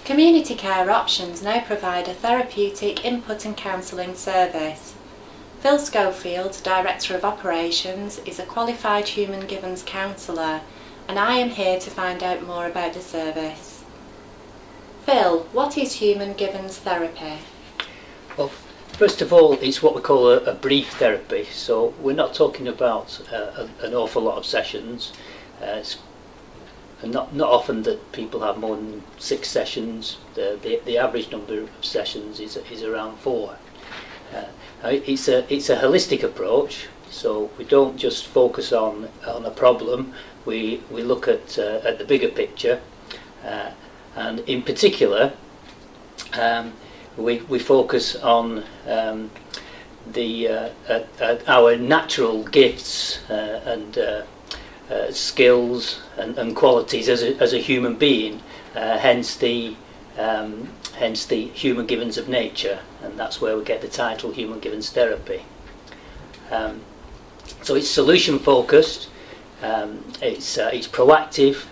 Community care options now provide a therapeutic input and counselling service. Phil Schofield, Director of Operations, is a qualified Human Givens counsellor, and I am here to find out more about the service. Phil, what is Human Givens therapy? Well, first of all, it's what we call a brief therapy, so we're not talking about an awful lot of sessions. Not often that people have more than 6 sessions. The average number of sessions is around 4. It's a holistic approach, so we don't just focus on a problem. We look at the bigger picture, and in particular, we focus on our natural gifts and skills and qualities as a human being, hence the Human Givens of nature, and that's where we get the title Human Givens Therapy. So it's solution focused, it's proactive,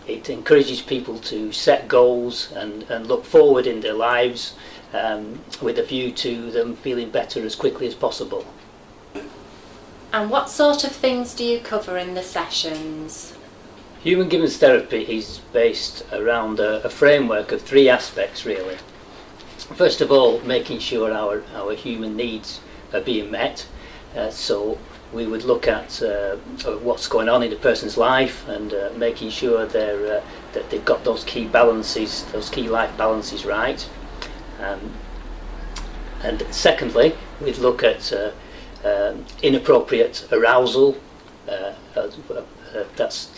it encourages people to set goals and look forward in their lives with a view to them feeling better as quickly as possible. And what sort of things do you cover in the sessions? Human Givens Therapy is based around a framework of 3 aspects really. First of all, making sure our human needs are being met. So we would look at what's going on in a person's life and making sure that they've got those key life balances right. And secondly, we'd look at inappropriate arousal. That's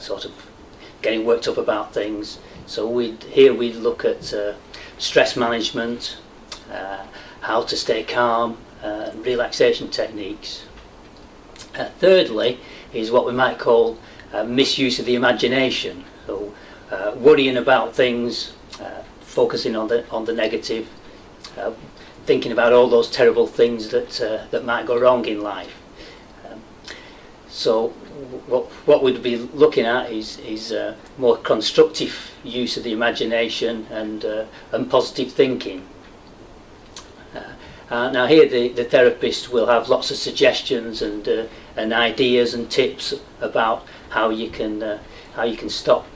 sort of getting worked up about things. So we'd look at stress management, how to stay calm, relaxation techniques. Thirdly is what we might call misuse of the imagination. So worrying about things, focusing on the negative, thinking about all those terrible things that might go wrong in life. So what we'd be looking at is more constructive use of the imagination and positive thinking. Now here the therapist will have lots of suggestions and ideas and tips about how you can stop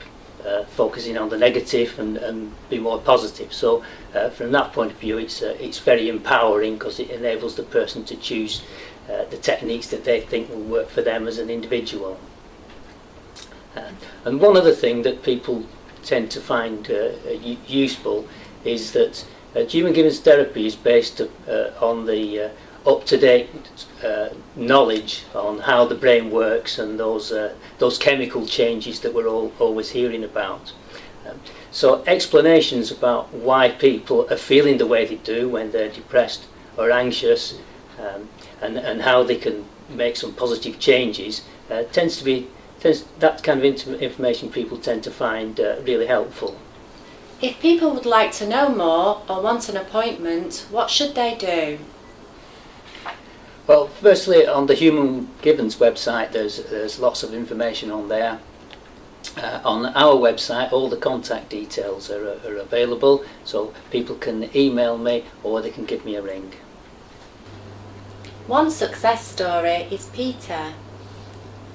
focusing on the negative and be more positive. So from that point of view, it's very empowering because it enables the person to choose the techniques that they think will work for them as an individual. And one other thing that people tend to find useful is that Human Givens Therapy is based on the up-to-date knowledge on how the brain works and those chemical changes that we're always hearing about. So explanations about why people are feeling the way they do when they're depressed or anxious, and how they can make some positive changes, that kind of information people tend to find really helpful. If people would like to know more or want an appointment, what should they do? Well, firstly, on the Human Givens website, there's lots of information on there. On our website, all the contact details are available, so people can email me or they can give me a ring. One success story is Peter,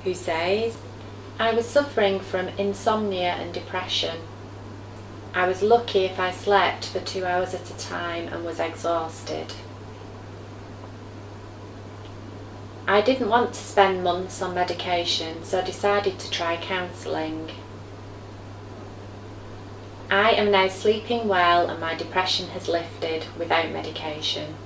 who says, "I was suffering from insomnia and depression. I was lucky if I slept for 2 hours at a time and was exhausted. I didn't want to spend months on medication, so decided to try counselling. I am now sleeping well and my depression has lifted without medication."